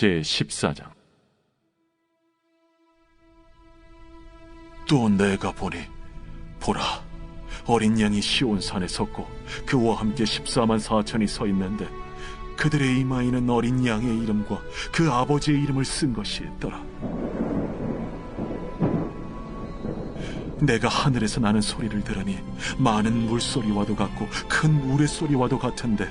제14장. 또 내가 보니 보라, 어린 양이 시온산에 섰고 그와 함께 14만 4천이 서 있는데 그들의 이마에는 어린 양의 이름과 그 아버지의 이름을 쓴 것이 있더라. 내가 하늘에서 나는 소리를 들으니 많은 물소리와도 같고 큰 우레소리와도 같은데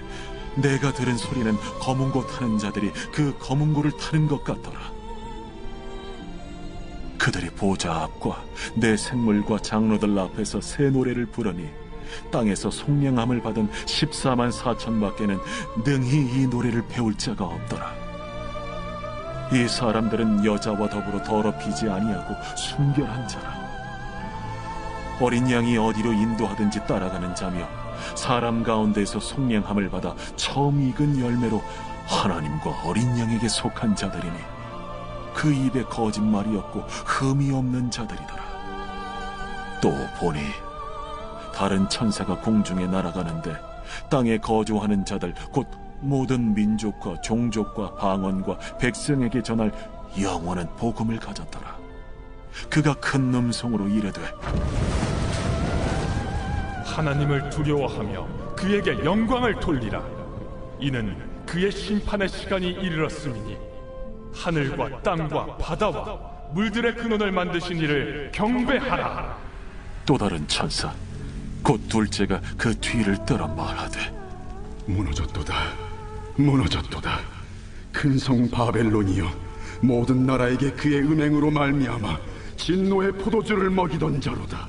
내가 들은 소리는 검은 고 타는 자들이 그 검은 고를 타는 것 같더라. 그들이 보좌 앞과 내 생물과 장로들 앞에서 새 노래를 부르니 땅에서 속량함을 받은 14만 4천 밖에는 능히 이 노래를 배울 자가 없더라. 이 사람들은 여자와 더불어 더럽히지 아니하고 순결한 자라. 어린 양이 어디로 인도하든지 따라가는 자며 사람 가운데에서 속량함을 받아 처음 익은 열매로 하나님과 어린 양에게 속한 자들이니 그 입에 거짓말이 없고 흠이 없는 자들이더라. 또 보니 다른 천사가 공중에 날아가는데 땅에 거주하는 자들 곧 모든 민족과 종족과 방언과 백성에게 전할 영원한 복음을 가졌더라. 그가 큰 음성으로 이르되 하나님을 두려워하며 그에게 영광을 돌리라. 이는 그의 심판의 시간이 이르렀음이니 하늘과 땅과 바다와 물들의 근원을 만드신 이를 경배하라. 또 다른 천사 곧 둘째가 그 뒤를 따라 말하되 무너졌도다, 무너졌도다. 큰 성 바벨론이여, 모든 나라에게 그의 은행으로 말미암아 진노의 포도주를 먹이던 자로다.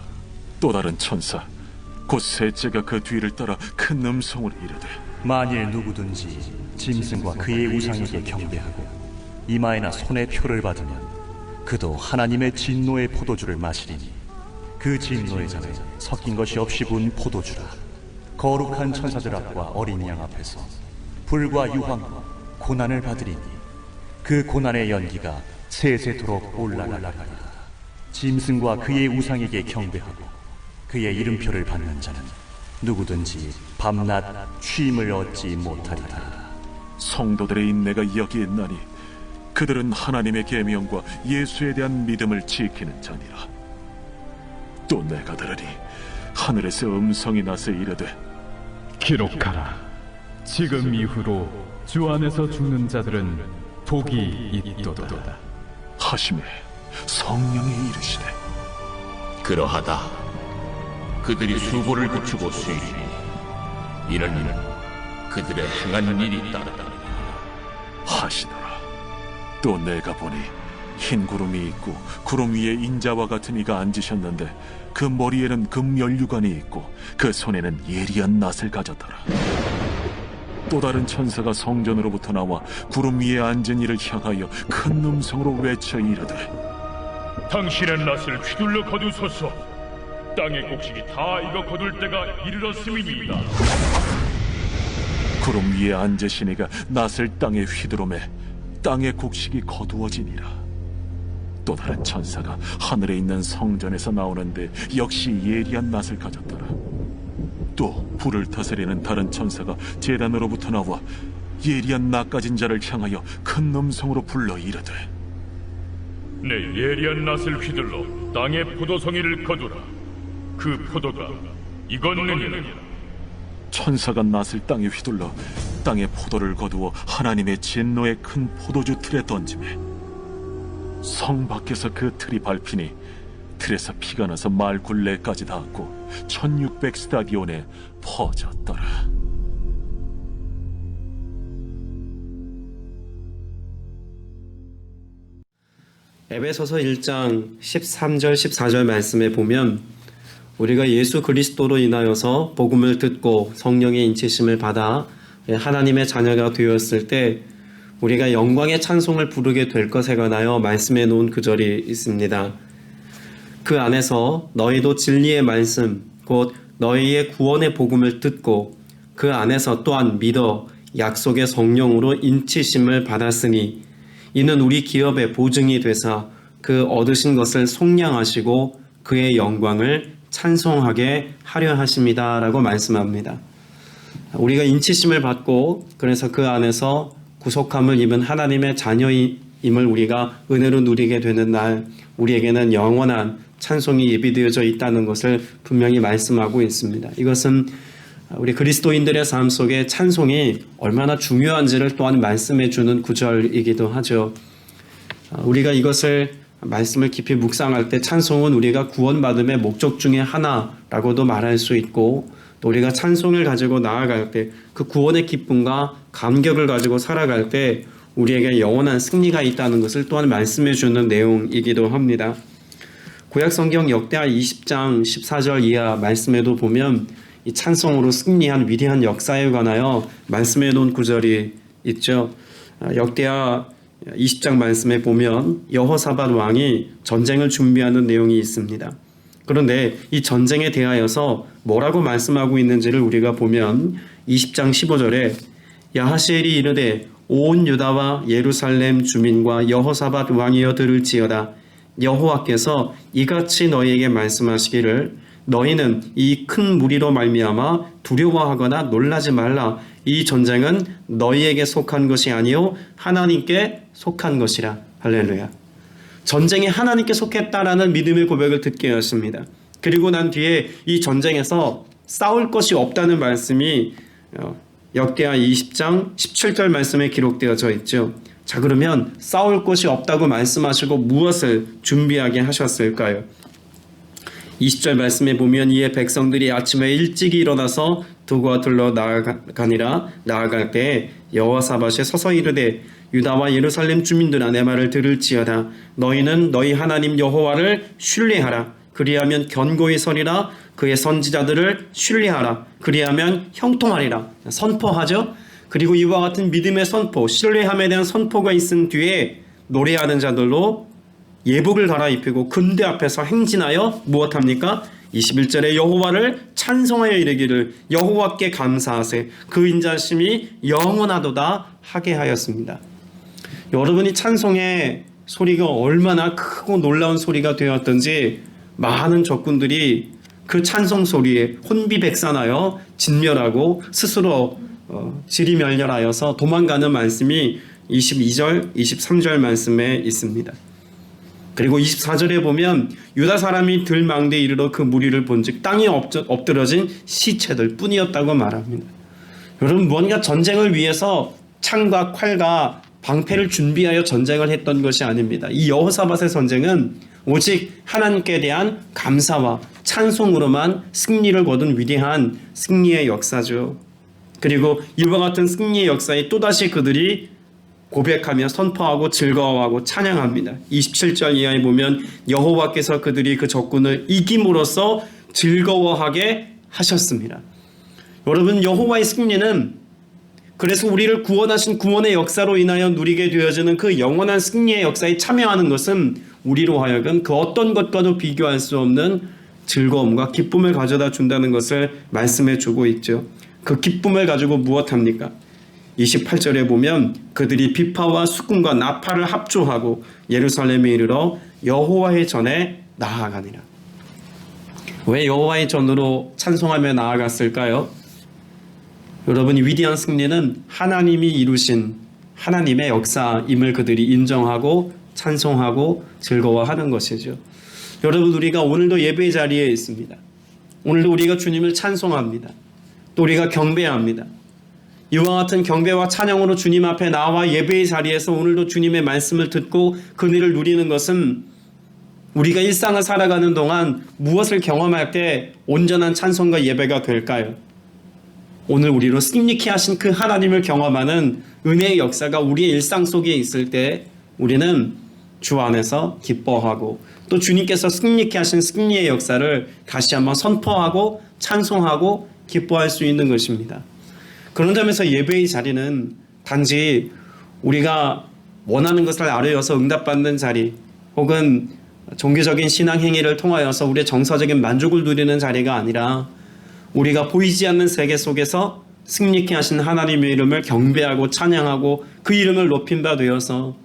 또 다른 천사 곧 셋째가 그 뒤를 따라 큰 음성으로 이르되 만일 누구든지 짐승과 그의 우상에게 경배하고 이마에나 손에 표를 받으면 그도 하나님의 진노의 포도주를 마시리니 그 진노의 잔에 섞인 것이 없이 부은 포도주라. 거룩한 천사들 앞과 어린 양 앞에서 불과 유황과 고난을 받으리니 그 고난의 연기가 세세토록 올라가리라. 짐승과 그의 우상에게 경배하고 그의 이름표를 받는 자는 누구든지 밤낮 쉼을 얻지 못하리라. 성도들의 인내가 여기 있나니 그들은 하나님의 계명과 예수에 대한 믿음을 지키는 자니라. 또 내가 들으니 하늘에서 음성이 나서 이르되 기록하라. 지금 이후로 주 안에서 죽는 자들은 복이 있도다 하시매 성령이 이르시되 그러하다. 그들이 수고를 그치고 쉬리니 이는 그들의 행한 일이 따르다 하시더라. 또 내가 보니 흰 구름이 있고 구름 위에 인자와 같은 이가 앉으셨는데 그 머리에는 금연류관이 있고 그 손에는 예리한 낫을 가졌더라. 또 다른 천사가 성전으로부터 나와 구름 위에 앉은 이를 향하여 큰 음성으로 외쳐 이르되 당신의 낫을 휘둘러 거두소서. 땅의 곡식이 다 익어 거둘 때가 이르렀음이니이다. 구름 위에 앉으신 이가 낫을 땅에 휘두르매 땅의 곡식이 거두어지니라. 또 다른 천사가 하늘에 있는 성전에서 나오는데 역시 예리한 낫을 가졌더라. 또 불을 다스리는 다른 천사가 제단으로부터 나와 예리한 낫 가진 자를 향하여 큰 음성으로 불러 이르되 내 예리한 낫을 휘둘러 땅의 포도송이를 거두라. 그 포도가 익었느니라. 천사가 낫을 땅에 휘둘러 땅의 포도를 거두어 하나님의 진노의 큰 포도주 틀에 던지매 성 밖에서 그 틀이 밟히니 틀에서 피가 나서 말 굴레까지 닿았고 1600 스타디온에 퍼졌더라. 에베소서 1장 13절 14절 말씀에 보면 우리가 예수 그리스도로 인하여서 복음을 듣고 성령의 인치심을 받아 하나님의 자녀가 되었을 때 우리가 영광의 찬송을 부르게 될 것에 관하여 말씀해 놓은 구절이 있습니다. 그 안에서 너희도 진리의 말씀 곧 너희의 구원의 복음을 듣고 그 안에서 또한 믿어 약속의 성령으로 인치심을 받았으니 이는 우리 기업의 보증이 되사 그 얻으신 것을 속량하시고 그의 영광을 찬송하게 하려 하십니다 라고 말씀합니다. 우리가 인치심을 받고 그래서 그 안에서 구속함을 입은 하나님의 자녀임을 우리가 은혜로 누리게 되는 날, 우리에게는 영원한 찬송이 예비되어져 있다는 것을 분명히 말씀하고 있습니다. 이것은 우리 그리스도인들의 삶 속에 찬송이 얼마나 중요한지를 또한 말씀해 주는 구절이기도 하죠. 우리가 이것을 말씀을 깊이 묵상할 때 찬송은 우리가 구원받음의 목적 중에 하나라고도 말할 수 있고, 또 우리가 찬송을 가지고 나아갈 때 그 구원의 기쁨과 감격을 가지고 살아갈 때 우리에게 영원한 승리가 있다는 것을 또한 말씀해 주는 내용이기도 합니다. 구약 성경 역대하 20장 14절 이하 말씀에도 보면 이 찬송으로 승리한 위대한 역사에 관하여 말씀해 놓은 구절이 있죠. 역대하 20장 말씀에 보면 여호사밧 왕이 전쟁을 준비하는 내용이 있습니다. 그런데 이 전쟁에 대하여서 뭐라고 말씀하고 있는지를 우리가 보면 20장 15절에 야하시엘이 이르되 온 유다와 예루살렘 주민과 여호사밧 왕이여 들을지어다. 여호와께서 이같이 너희에게 말씀하시기를 너희는 이 큰 무리로 말미암아 두려워하거나 놀라지 말라. 이 전쟁은 너희에게 속한 것이 아니요 하나님께 속한 것이라. 할렐루야. 전쟁이 하나님께 속했다라는 믿음의 고백을 듣게 하였습니다. 그리고 난 뒤에 이 전쟁에서 싸울 것이 없다는 말씀이 역대하 20장 17절 말씀에 기록되어져 있죠. 자, 그러면 싸울 것이 없다고 말씀하시고 무엇을 준비하게 하셨을까요? 20절 말씀에 보면 이에 백성들이 아침에 일찍이 일어나서 두고와 둘러 나아갈 때 여호사밧이 서서 이르되 유다와 예루살렘 주민들아 내 말을 들을지어다. 너희는 너희 하나님 여호와를 신뢰하라. 그리하면 견고히 서리라. 그의 선지자들을 신뢰하라. 그리하면 형통하리라. 선포하죠. 그리고 이와 같은 믿음의 선포, 신뢰함에 대한 선포가 있은 뒤에 노래하는 자들로 예복을 갈아입히고 군대 앞에서 행진하여 무엇합니까? 21절에 여호와를 찬송하여 이르기를 여호와께 감사하세 그 인자심이 영원하도다 하게 하였습니다. 여러분이 찬송의 소리가 얼마나 크고 놀라운 소리가 되었던지 많은 적군들이 그 찬송 소리에 혼비백산하여 진멸하고 스스로 지리멸렬하여서 도망가는 말씀이 22절, 23절 말씀에 있습니다. 그리고 24절에 보면 유다 사람이 들망대에 이르러 그 무리를 본즉 땅에 엎드러진 시체들 뿐이었다고 말합니다. 여러분, 뭔가 전쟁을 위해서 창과 칼과 방패를 준비하여 전쟁을 했던 것이 아닙니다. 이 여호사밧의 전쟁은 오직 하나님께 대한 감사와 찬송으로만 승리를 거둔 위대한 승리의 역사죠. 그리고 이와 같은 승리의 역사에 또다시 그들이 고백하며 선포하고 즐거워하고 찬양합니다. 27절 이하에 보면 여호와께서 그들이 그 적군을 이김으로써 즐거워하게 하셨습니다. 여러분, 여호와의 승리는 그래서 우리를 구원하신 구원의 역사로 인하여 누리게 되어지는 그 영원한 승리의 역사에 참여하는 것은 우리로 하여금 그 어떤 것과도 비교할 수 없는 즐거움과 기쁨을 가져다 준다는 것을 말씀해 주고 있죠. 그 기쁨을 가지고 무엇합니까? 28절에 보면 그들이 비파와 수금과 나팔을 합주하고 예루살렘에 이르러 여호와의 전에 나아가니라. 왜 여호와의 전으로 찬송하며 나아갔을까요? 여러분, 위대한 승리는 하나님이 이루신 하나님의 역사임을 그들이 인정하고 찬송하고 즐거워하는 것이죠. 여러분, 우리가 오늘도 예배의 자리에 있습니다. 오늘도 우리가 주님을 찬송합니다. 또 우리가 경배합니다. 이와 같은 경배와 찬양으로 주님 앞에 나와 예배의 자리에서 오늘도 주님의 말씀을 듣고 그 은혜를 누리는 것은 우리가 일상을 살아가는 동안 무엇을 경험할 때 온전한 찬송과 예배가 될까요? 오늘 우리로 승리케 하신 그 하나님을 경험하는 은혜의 역사가 우리의 일상 속에 있을 때 우리는 주 안에서 기뻐하고 또 주님께서 승리케 하신 승리의 역사를 다시 한번 선포하고 찬송하고 기뻐할 수 있는 것입니다. 그런 점에서 예배의 자리는 단지 우리가 원하는 것을 아뢰어서 응답받는 자리 혹은 종교적인 신앙 행위를 통하여서 우리의 정서적인 만족을 누리는 자리가 아니라 우리가 보이지 않는 세계 속에서 승리케 하신 하나님의 이름을 경배하고 찬양하고 그 이름을 높인 바 되어서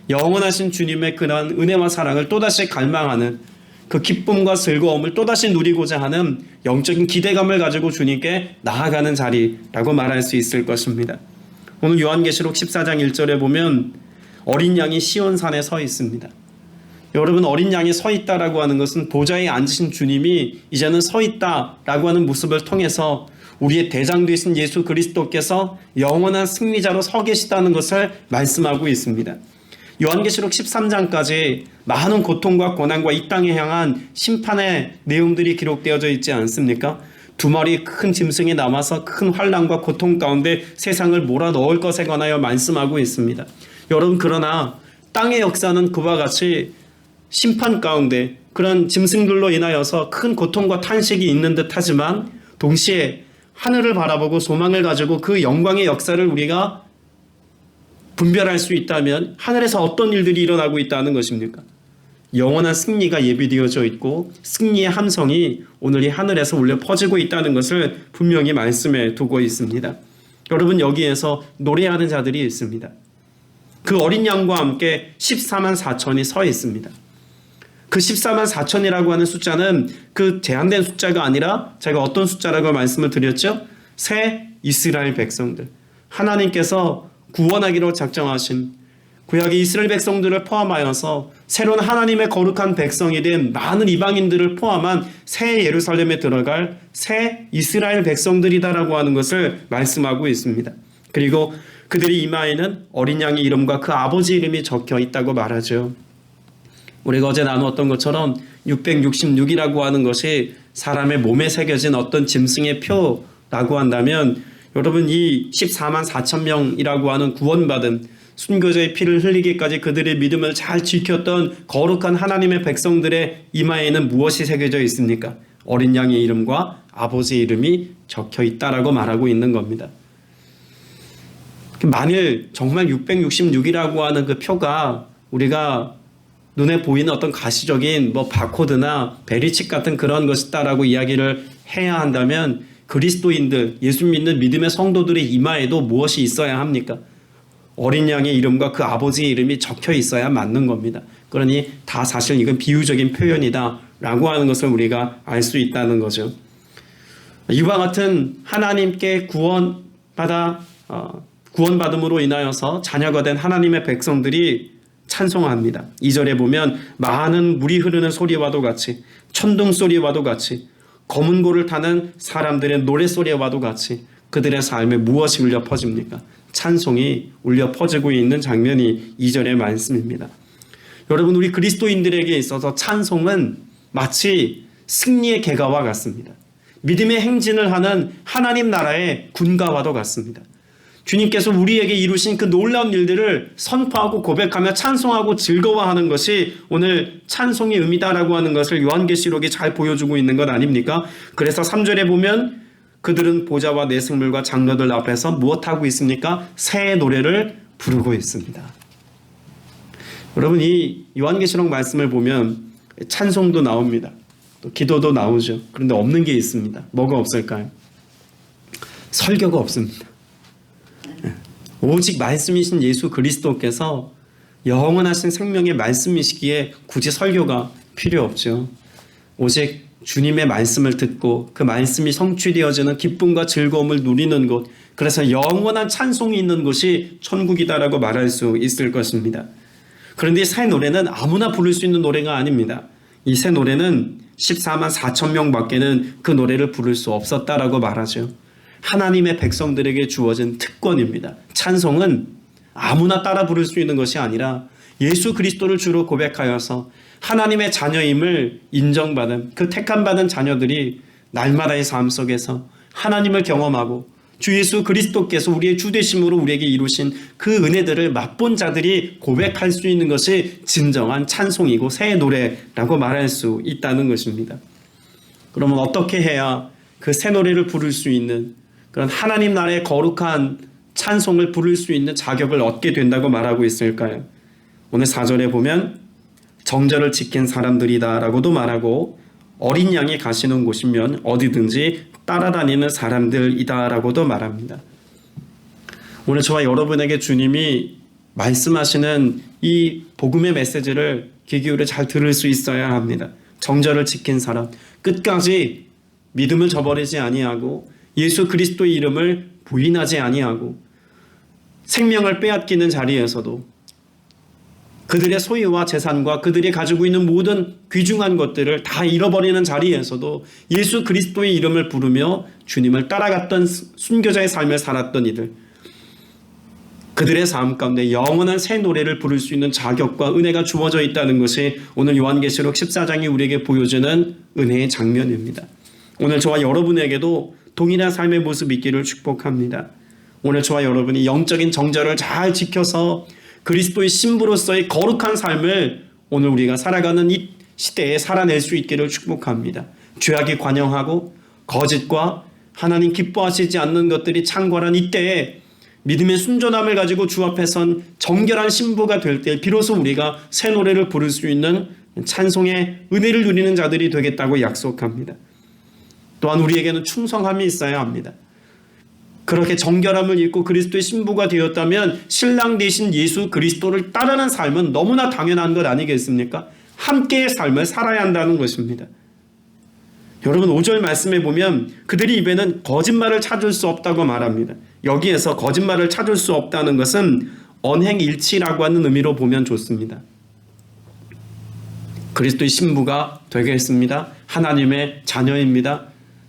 영원하신 주님의 그러한 은혜와 사랑을 또다시 갈망하는 그 기쁨과 즐거움을 또다시 누리고자 하는 영적인 기대감을 가지고 주님께 나아가는 자리라고 말할 수 있을 것입니다. 오늘 요한계시록 14장 1절에 보면 어린 양이 시온산에 서 있습니다. 여러분, 어린 양이 서 있다라고 하는 것은 보좌에 앉으신 주님이 이제는 서 있다라고 하는 모습을 통해서 우리의 대장 되신 예수 그리스도께서 영원한 승리자로 서 계시다는 것을 말씀하고 있습니다. 요한계시록 13장까지 많은 고통과 고난과 이 땅에 향한 심판의 내용들이 기록되어져 있지 않습니까? 두 마리 큰 짐승이 남아서 큰 환난과 고통 가운데 세상을 몰아넣을 것에 관하여 말씀하고 있습니다. 여러분, 그러나 땅의 역사는 그와 같이 심판 가운데 그런 짐승들로 인하여서 큰 고통과 탄식이 있는 듯 하지만 동시에 하늘을 바라보고 소망을 가지고 그 영광의 역사를 우리가 분별할 수 있다면 하늘에서 어떤 일들이 일어나고 있다는 것입니까? 영원한 승리가 예비되어져 있고 승리의 함성이 오늘 이 하늘에서 울려 퍼지고 있다는 것을 분명히 말씀해 두고 있습니다. 여러분, 여기에서 노래하는 자들이 있습니다. 그 어린 양과 함께 14만 4천이 서 있습니다. 그 14만 4천이라고 하는 숫자는 그 제한된 숫자가 아니라 제가 어떤 숫자라고 말씀을 드렸죠? 새 이스라엘 백성들, 하나님께서 구원하기로 작정하신 구약의 이스라엘 백성들을 포함하여서 새로운 하나님의 거룩한 백성이 된 많은 이방인들을 포함한 새 예루살렘에 들어갈 새 이스라엘 백성들이다라고 하는 것을 말씀하고 있습니다. 그리고 그들의 이마에는 어린 양의 이름과 그 아버지 이름이 적혀 있다고 말하죠. 우리가 어제 나누었던 것처럼 666이라고 하는 것이 사람의 몸에 새겨진 어떤 짐승의 표라고 한다면 여러분, 이 14만 4천 명이라고 하는 구원받은 순교자의 피를 흘리기까지 그들의 믿음을 잘 지켰던 거룩한 하나님의 백성들의 이마에는 무엇이 새겨져 있습니까? 어린 양의 이름과 아버지의 이름이 적혀 있다라고 말하고 있는 겁니다. 만일 정말 666이라고 하는 그 표가 우리가 눈에 보이는 어떤 가시적인 바코드나 베리칩 같은 그런 것이다라고 이야기를 해야 한다면 그리스도인들, 예수 믿는 믿음의 성도들의 이마에도 무엇이 있어야 합니까? 어린 양의 이름과 그 아버지의 이름이 적혀 있어야 맞는 겁니다. 그러니 다 사실 이건 비유적인 표현이다라고 하는 것을 우리가 알 수 있다는 거죠. 이와 같은 하나님께 구원받음으로 인하여서 자녀가 된 하나님의 백성들이 찬송합니다. 2절에 보면 많은 물이 흐르는 소리와도 같이, 천둥 소리와도 같이, 검은 고를 타는 사람들의 노래소리와도 같이 그들의 삶에 무엇이 울려 퍼집니까? 찬송이 울려 퍼지고 있는 장면이 2절의 말씀입니다. 여러분, 우리 그리스도인들에게 있어서 찬송은 마치 승리의 개가와 같습니다. 믿음의 행진을 하는 하나님 나라의 군가와도 같습니다. 주님께서 우리에게 이루신 그 놀라운 일들을 선포하고 고백하며 찬송하고 즐거워하는 것이 오늘 찬송의 의미다라고 하는 것을 요한계시록이 잘 보여주고 있는 것 아닙니까? 그래서 3절에 보면 그들은 보좌와 내승물과 장로들 앞에서 무엇하고 있습니까? 새 노래를 부르고 있습니다. 여러분, 이 요한계시록 말씀을 보면 찬송도 나옵니다. 또 기도도 나오죠. 그런데 없는 게 있습니다. 뭐가 없을까요? 설교가 없습니다. 오직 말씀이신 예수 그리스도께서 영원하신 생명의 말씀이시기에 굳이 설교가 필요 없죠. 오직 주님의 말씀을 듣고 그 말씀이 성취되어지는 기쁨과 즐거움을 누리는 곳, 그래서 영원한 찬송이 있는 곳이 천국이다라고 말할 수 있을 것입니다. 그런데 이 새 노래는 아무나 부를 수 있는 노래가 아닙니다. 이 새 노래는 14만 4천 명밖에는 그 노래를 부를 수 없었다라고 말하죠. 하나님의 백성들에게 주어진 특권입니다. 찬송은 아무나 따라 부를 수 있는 것이 아니라 예수 그리스도를 주로 고백하여서 하나님의 자녀임을 인정받은 그 택함받은 자녀들이 날마다의 삶 속에서 하나님을 경험하고 주 예수 그리스도께서 우리의 주 되심으로 우리에게 이루신 그 은혜들을 맛본 자들이 고백할 수 있는 것이 진정한 찬송이고 새 노래라고 말할 수 있다는 것입니다. 그러면 어떻게 해야 그 새 노래를 부를 수 있는 그런 하나님 나라의 거룩한 찬송을 부를 수 있는 자격을 얻게 된다고 말하고 있을까요? 오늘 4절에 보면 정절을 지킨 사람들이다 라고도 말하고 어린 양이 가시는 곳이면 어디든지 따라다니는 사람들이다 라고도 말합니다. 오늘 저와 여러분에게 주님이 말씀하시는 이 복음의 메시지를 귀 기울여 잘 들을 수 있어야 합니다. 정절을 지킨 사람, 끝까지 믿음을 저버리지 아니하고 예수 그리스도의 이름을 부인하지 아니하고 생명을 빼앗기는 자리에서도 그들의 소유와 재산과 그들이 가지고 있는 모든 귀중한 것들을 다 잃어버리는 자리에서도 예수 그리스도의 이름을 부르며 주님을 따라갔던 순교자의 삶을 살았던 이들, 그들의 삶 가운데 영원한 새 노래를 부를 수 있는 자격과 은혜가 주어져 있다는 것이 오늘 요한계시록 14장이 우리에게 보여주는 은혜의 장면입니다. 오늘 저와 여러분에게도 동일한 삶의 모습이 있기를 축복합니다. 오늘 저와 여러분이 영적인 정절을 잘 지켜서 그리스도의 신부로서의 거룩한 삶을 오늘 우리가 살아가는 이 시대에 살아낼 수 있기를 축복합니다. 죄악이 관영하고 거짓과 하나님 기뻐하시지 않는 것들이 창궐한 이때에 믿음의 순전함을 가지고 주 앞에 선 정결한 신부가 될 때 비로소 우리가 새 노래를 부를 수 있는 찬송의 은혜를 누리는 자들이 되겠다고 약속합니다. 또한 우리에게는 충성함이 있어야 합니다. 그렇게 정결함을 잃고 그리스도의 신부가 되었다면 신랑 되신 예수 그리스도를 따르는 삶은 너무나 당연한 것 아니겠습니까? 함께의 삶을 살아야 한다는 것입니다. 여러분 5절 말씀에 보면 그들의 입에는 거짓말을 찾을 수 없다고 말합니다. 여기에서 거짓말을 찾을 수 없다는 것은 언행일치라고 하는 의미로 보면 좋습니다. 그리스도의 신부가 되겠습니다. 하나님의 자녀입니다.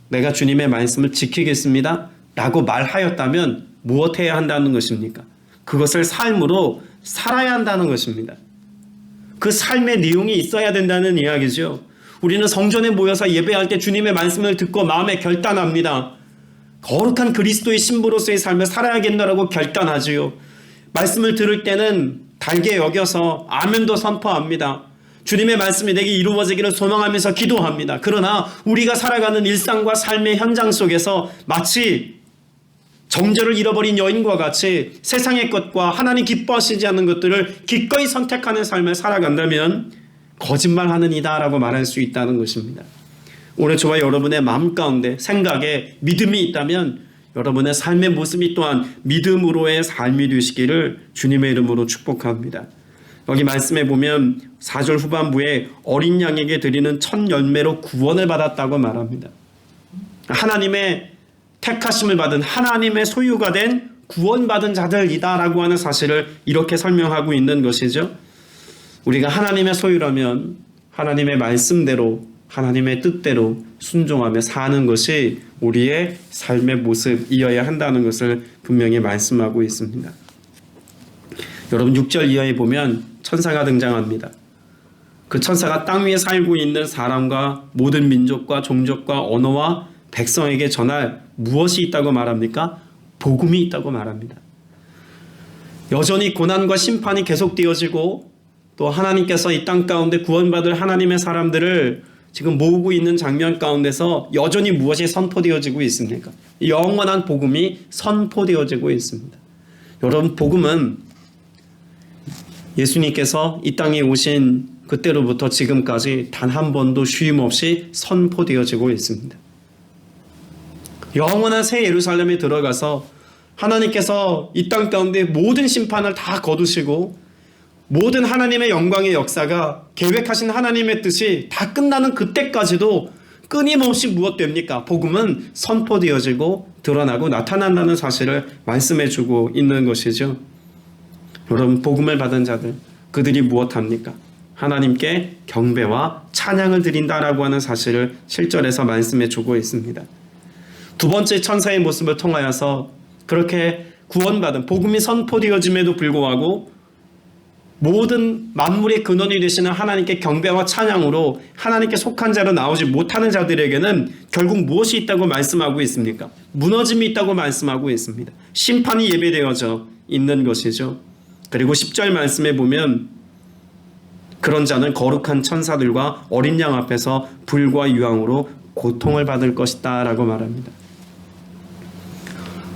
내가 주님의 말씀을 지키겠습니다. 라고 말하였다면 무엇해야 한다는 것입니까? 그것을 삶으로 살아야 한다는 것입니다. 그 삶의 내용이 있어야 된다는 이야기죠. 우리는 성전에 모여서 예배할 때 주님의 말씀을 듣고 마음에 결단합니다. 거룩한 그리스도의 신부로서의 삶을 살아야겠다라고 결단하지요. 말씀을 들을 때는 달게 여겨서 아멘도 선포합니다. 주님의 말씀이 내게 이루어지기를 소망하면서 기도합니다. 그러나 우리가 살아가는 일상과 삶의 현장 속에서 마치 정절을 잃어버린 여인과 같이 세상의 것과 하나님 기뻐하시지 않는 것들을 기꺼이 선택하는 삶을 살아간다면 거짓말하는 이다라고 말할 수 있다는 것입니다. 오늘 저와 여러분의 마음 가운데 생각에 믿음이 있다면 여러분의 삶의 모습이 또한 믿음으로의 삶이 되시기를 주님의 이름으로 축복합니다. 여기 말씀에 보면 4절 후반부에 어린 양에게 드리는 첫 열매로 구원을 받았다고 말합니다. 하나님의 택하심을 받은 하나님의 소유가 된 구원받은 자들이다라고 하는 사실을 이렇게 설명하고 있는 것이죠. 우리가 하나님의 소유라면 하나님의 말씀대로 하나님의 뜻대로 순종하며 사는 것이 우리의 삶의 모습이어야 한다는 것을 분명히 말씀하고 있습니다. 여러분 6절 이하에 보면 천사가 등장합니다. 그 천사가 땅 위에 살고 있는 사람과 모든 민족과 종족과 언어와 백성에게 전할 무엇이 있다고 말합니까? 복음이 있다고 말합니다. 여전히 고난과 심판이 계속되어지고 또 하나님께서 이 땅 가운데 구원받을 하나님의 사람들을 지금 모으고 있는 장면 가운데서 여전히 무엇이 선포되어지고 있습니까? 영원한 복음이 선포되어지고 있습니다. 여러분 복음은 예수님께서 이 땅에 오신 그때로부터 지금까지 단 한 번도 쉼 없이 선포되어지고 있습니다. 영원한 새 예루살렘에 들어가서 하나님께서 이 땅 가운데 모든 심판을 다 거두시고 모든 하나님의 영광의 역사가 계획하신 하나님의 뜻이 다 끝나는 그때까지도 끊임없이 무엇 됩니까? 복음은 선포되어지고 드러나고 나타난다는 사실을 말씀해주고 있는 것이죠. 여러분 복음을 받은 자들 그들이 무엇합니까? 하나님께 경배와 찬양을 드린다라고 하는 사실을 7절에서 말씀해주고 있습니다. 두 번째 천사의 모습을 통하여서 그렇게 구원받은 복음이 선포되어짐에도 불구하고 모든 만물의 근원이 되시는 하나님께 경배와 찬양으로 하나님께 속한 자로 나오지 못하는 자들에게는 결국 무엇이 있다고 말씀하고 있습니까? 무너짐이 있다고 말씀하고 있습니다. 심판이 예배되어져 있는 것이죠. 그리고 10절 말씀에 보면 그런 자는 거룩한 천사들과 어린 양 앞에서 불과 유황으로 고통을 받을 것이다 라고 말합니다.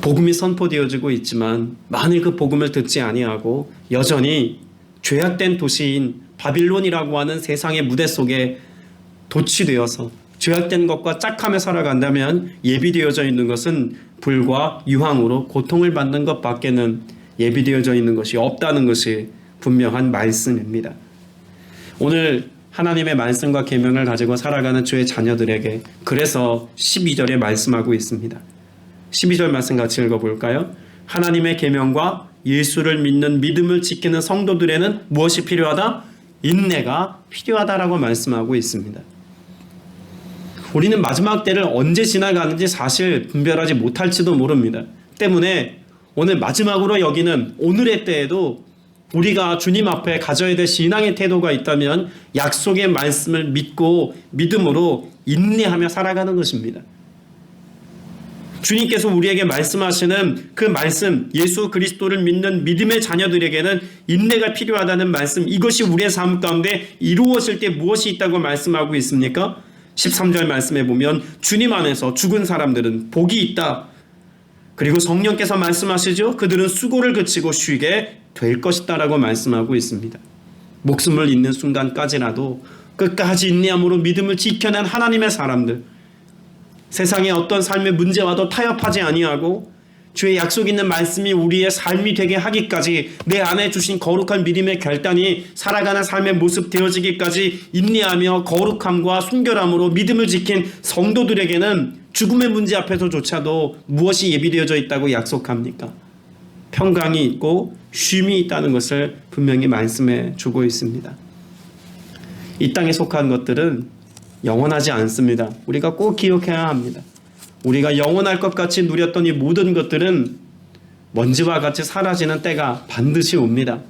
복음이 선포되어지고 있지만 만일 그 복음을 듣지 아니하고 여전히 죄악된 도시인 바빌론이라고 하는 세상의 무대 속에 도취되어서 죄악된 것과 짝하며 살아간다면 예비되어져 있는 것은 불과 유황으로 고통을 받는 것밖에는 예비되어져 있는 것이 없다는 것이 분명한 말씀입니다. 오늘 하나님의 말씀과 계명을 가지고 살아가는 주의 자녀들에게 그래서 12절에 말씀하고 있습니다. 12절 말씀 같이 읽어볼까요? 하나님의 계명과 예수를 믿는 믿음을 지키는 성도들에는 무엇이 필요하다? 인내가 필요하다라고 말씀하고 있습니다. 우리는 마지막 때를 언제 지나가는지 사실 분별하지 못할지도 모릅니다. 때문에 오늘 마지막으로 여기는 오늘의 때에도 우리가 주님 앞에 가져야 될 신앙의 태도가 있다면 약속의 말씀을 믿고 믿음으로 인내하며 살아가는 것입니다. 주님께서 우리에게 말씀하시는 그 말씀, 예수 그리스도를 믿는 믿음의 자녀들에게는 인내가 필요하다는 말씀, 이것이 우리의 삶 가운데 이루어질 때 무엇이 있다고 말씀하고 있습니까? 13절 말씀에 보면 주님 안에서 죽은 사람들은 복이 있다. 그리고 성령께서 말씀하시죠. 그들은 수고를 그치고 쉬게 될 것이다 라고 말씀하고 있습니다. 목숨을 잃는 순간까지라도 끝까지 인내함으로 믿음을 지켜낸 하나님의 사람들, 세상의 어떤 삶의 문제와도 타협하지 아니하고 주의 약속 있는 말씀이 우리의 삶이 되게 하기까지 내 안에 주신 거룩한 믿음의 결단이 살아가는 삶의 모습 되어지기까지 인내하며 거룩함과 순결함으로 믿음을 지킨 성도들에게는 죽음의 문제 앞에서조차도 무엇이 예비되어져 있다고 약속합니까? 평강이 있고 쉼이 있다는 것을 분명히 말씀해 주고 있습니다. 이 땅에 속한 것들은 영원하지 않습니다. 우리가 꼭 기억해야 합니다. 우리가 영원할 것 같이 누렸던 이 모든 것들은 먼지와 같이 사라지는 때가 반드시 옵니다.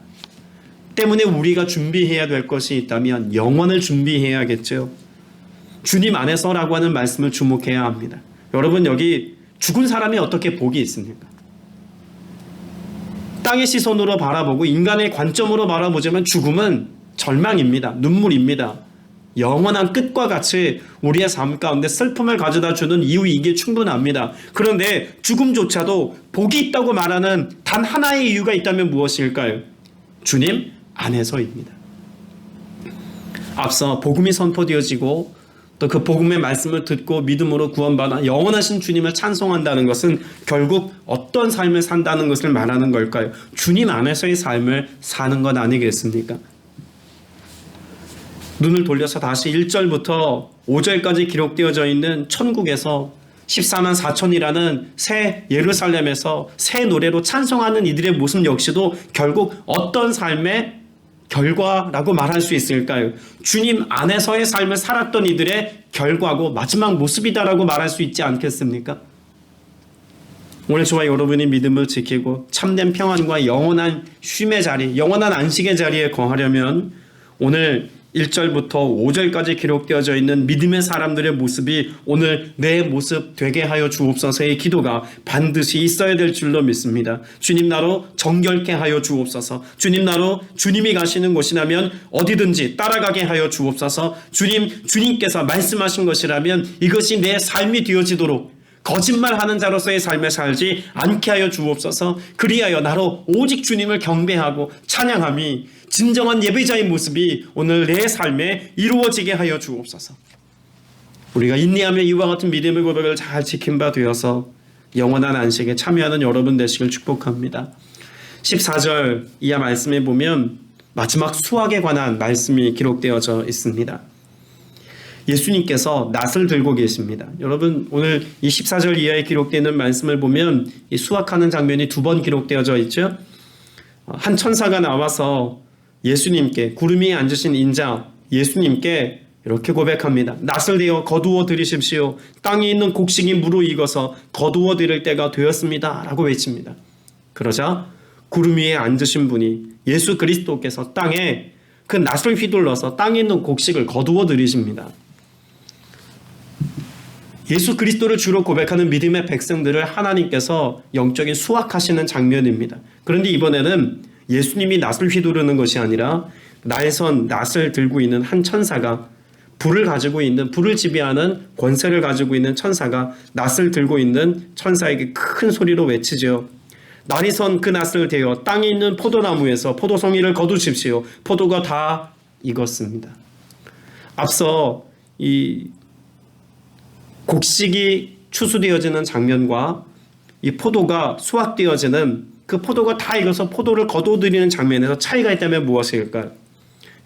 때문에 우리가 준비해야 될 것이 있다면 영원을 준비해야겠죠. 주님 안에서라고 하는 말씀을 주목해야 합니다. 여러분, 여기 죽은 사람이 어떻게 복이 있습니까? 땅의 시선으로 바라보고 인간의 관점으로 바라보자면 죽음은 절망입니다. 눈물입니다. 영원한 끝과 같이 우리의 삶 가운데 슬픔을 가져다 주는 이유이기에 충분합니다. 그런데 죽음조차도 복이 있다고 말하는 단 하나의 이유가 있다면 무엇일까요? 주님 안에서입니다. 앞서 복음이 선포되어지고 또 그 복음의 말씀을 듣고 믿음으로 구원받아 영원하신 주님을 찬송한다는 것은 결국 어떤 삶을 산다는 것을 말하는 걸까요? 주님 안에서의 삶을 사는 것 아니겠습니까? 눈을 돌려서 다시 1절부터 5절까지 기록되어져 있는 천국에서 14만 4천이라는 새 예루살렘에서 새 노래로 찬송하는 이들의 모습 역시도 결국 어떤 삶의 결과라고 말할 수 있을까요? 주님 안에서의 삶을 살았던 이들의 결과고 마지막 모습이다라고 말할 수 있지 않겠습니까? 오늘 저와 여러분이 믿음을 지키고 참된 평안과 영원한 쉼의 자리, 영원한 안식의 자리에 거하려면 오늘 1절부터 5절까지 기록되어져 있는 믿음의 사람들의 모습이 오늘 내 모습 되게 하여 주옵소서의 기도가 반드시 있어야 될 줄로 믿습니다. 주님 나로 정결케 하여 주옵소서. 주님 나로 주님이 가시는 곳이라면 어디든지 따라가게 하여 주옵소서. 주님께서 말씀하신 것이라면 이것이 내 삶이 되어지도록 거짓말하는 자로서의 삶을 살지 않게 하여 주옵소서. 그리하여 나로 오직 주님을 경배하고 찬양함이 진정한 예배자의 모습이 오늘 내 삶에 이루어지게 하여 주옵소서. 우리가 인내하며 이와 같은 믿음의 고백을 잘 지킨 바 되어서 영원한 안식에 참여하는 여러분 되시길 축복합니다. 14절 이하 말씀에 보면 마지막 수확에 관한 말씀이 기록되어져 있습니다. 예수님께서 낫을 들고 계십니다. 여러분, 오늘 이 14절 이하에 기록되는 말씀을 보면 이 수확하는 장면이 2번 기록되어져 있죠. 한 천사가 나와서 예수님께, 구름 위에 앉으신 인자 예수님께 이렇게 고백합니다. 낫을 내어 거두어 들이십시오. 땅에 있는 곡식이 무르익어서 거두어 들일 때가 되었습니다 라고 외칩니다. 그러자 구름 위에 앉으신 분이 예수 그리스도께서 땅에 그 낫을 휘둘러서 땅에 있는 곡식을 거두어 들이십니다. 예수 그리스도를 주로 고백하는 믿음의 백성들을 하나님께서 영적인 수확하시는 장면입니다. 그런데 이번에는 예수님이 낫을 휘두르는 것이 아니라 나에선 낫을 들고 있는 한 천사가 불을 지배하는 권세를 가지고 있는 천사가 낫을 들고 있는 천사에게 큰 소리로 외치죠. 날이 선 그 낫을 대어 땅에 있는 포도나무에서 포도송이를 거두십시오. 포도가 다 익었습니다. 앞서 이 곡식이 추수되어지는 장면과 이 포도가 수확되어지는 그 포도가 다 익어서 포도를 거둬들이는 장면에서 차이가 있다면 무엇일까요?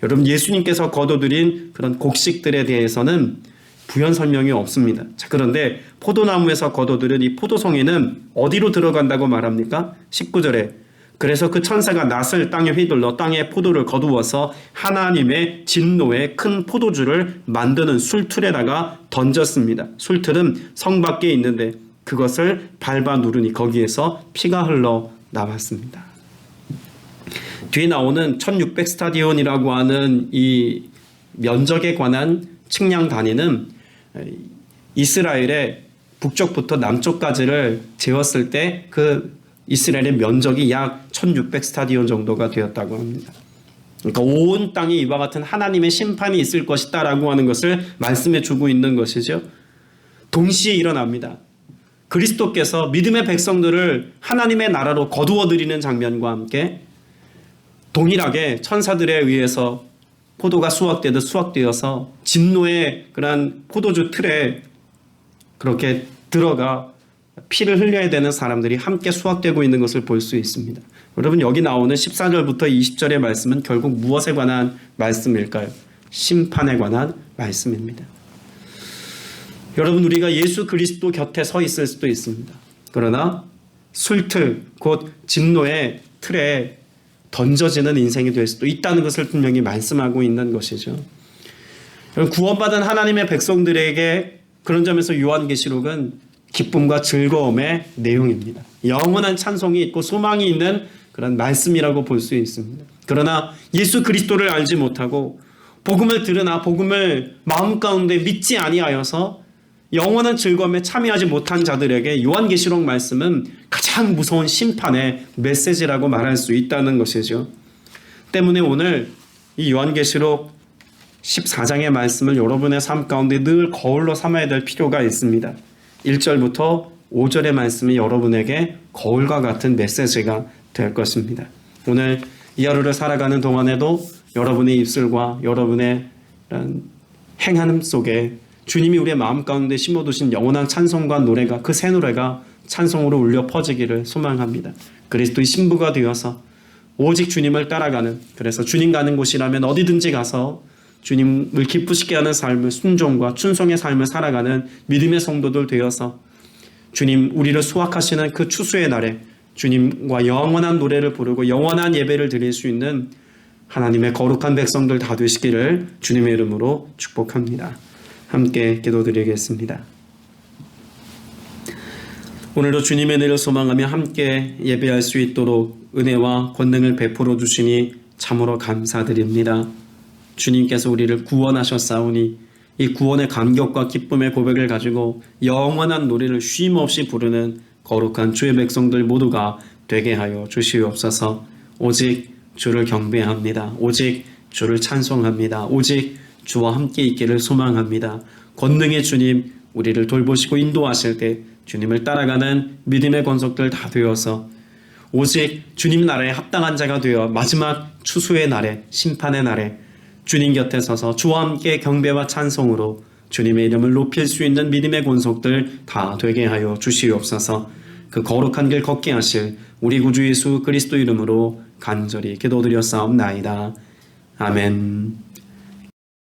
여러분, 예수님께서 거둬들인 그런 곡식들에 대해서는 부연 설명이 없습니다. 자, 그런데 포도나무에서 거둬들인 이 포도송이는 어디로 들어간다고 말합니까? 19절에 그래서 그 천사가 낫을 땅에 휘둘러 땅에 포도를 거두어서 하나님의 진노의 큰 포도주를 만드는 술틀에다가 던졌습니다. 술틀은 성 밖에 있는데 그것을 밟아 누르니 거기에서 피가 흘러 나왔습니다. 뒤에 나오는 1600 스타디온이라고 하는 이 면적에 관한 측량 단위는 이스라엘의 북쪽부터 남쪽까지를 재었을 때 그 이스라엘의 면적이 약 1600 스타디온 정도가 되었다고 합니다. 그러니까 온 땅에 이와 같은 하나님의 심판이 있을 것이다라고 하는 것을 말씀해 주고 있는 것이죠. 동시에 일어납니다. 그리스도께서 믿음의 백성들을 하나님의 나라로 거두어 들이는 장면과 함께 동일하게 천사들에 의해서 포도가 수확되듯 수확되어서 진노의 그러한 포도주 틀에 그렇게 들어가 피를 흘려야 되는 사람들이 함께 수확되고 있는 것을 볼 수 있습니다. 여러분, 여기 나오는 14절부터 20절의 말씀은 결국 무엇에 관한 말씀일까요? 심판에 관한 말씀입니다. 여러분, 우리가 예수 그리스도 곁에 서 있을 수도 있습니다. 그러나 술틀, 곧 진노의 틀에 던져지는 인생이 될 수도 있다는 것을 분명히 말씀하고 있는 것이죠. 구원받은 하나님의 백성들에게 그런 점에서 요한계시록은 기쁨과 즐거움의 내용입니다. 영원한 찬송이 있고 소망이 있는 그런 말씀이라고 볼 수 있습니다. 그러나 예수 그리스도를 알지 못하고 복음을 들으나 복음을 마음 가운데 믿지 아니하여서 영원한 즐거움에 참여하지 못한 자들에게 요한계시록 말씀은 가장 무서운 심판의 메시지라고 말할 수 있다는 것이죠. 때문에 오늘 이 요한계시록 14장의 말씀을 여러분의 삶 가운데 늘 거울로 삼아야 될 필요가 있습니다. 1절부터 5절의 말씀이 여러분에게 거울과 같은 메시지가 될 것입니다. 오늘 이 하루를 살아가는 동안에도 여러분의 입술과 여러분의 행함 속에 주님이 우리의 마음 가운데 심어두신 영원한 찬송과 노래가, 그 새 노래가 찬송으로 울려 퍼지기를 소망합니다. 그리스도의 신부가 되어서 오직 주님을 따라가는, 그래서 주님 가는 곳이라면 어디든지 가서 주님을 기쁘시게 하는 삶을, 순종과 충성의 삶을 살아가는 믿음의 성도들 되어서 주님 우리를 수확하시는 그 추수의 날에 주님과 영원한 노래를 부르고 영원한 예배를 드릴 수 있는 하나님의 거룩한 백성들 다 되시기를 주님의 이름으로 축복합니다. 함께 기도드리겠습니다. 오늘도 주님의 은혜를 소망하며 함께 예배할 수 있도록 은혜와 권능을 베풀어 주시니 참으로 감사드립니다. 주님께서 우리를 구원하셨사오니 이 구원의 감격과 기쁨의 고백을 가지고 영원한 노래를 쉼없이 부르는 거룩한 주의 백성들 모두가 되게 하여 주시옵소서. 오직 주를 경배합니다. 오직 주를 찬송합니다. 오직 주와 함께 있기를 소망합니다. 권능의 주님, 우리를 돌보시고 인도하실 때 주님을 따라가는 믿음의 권속들 다 되어서 오직 주님 나라에 합당한 자가 되어 마지막 추수의 날에, 심판의 날에 주님 곁에 서서 주와 함께 경배와 찬송으로 주님의 이름을 높일 수 있는 믿음의 권속들 다 되게 하여 주시옵소서. 그 거룩한 길 걷게 하실 우리 구주 예수 그리스도 이름으로 간절히 기도드렸사옵나이다. 아멘.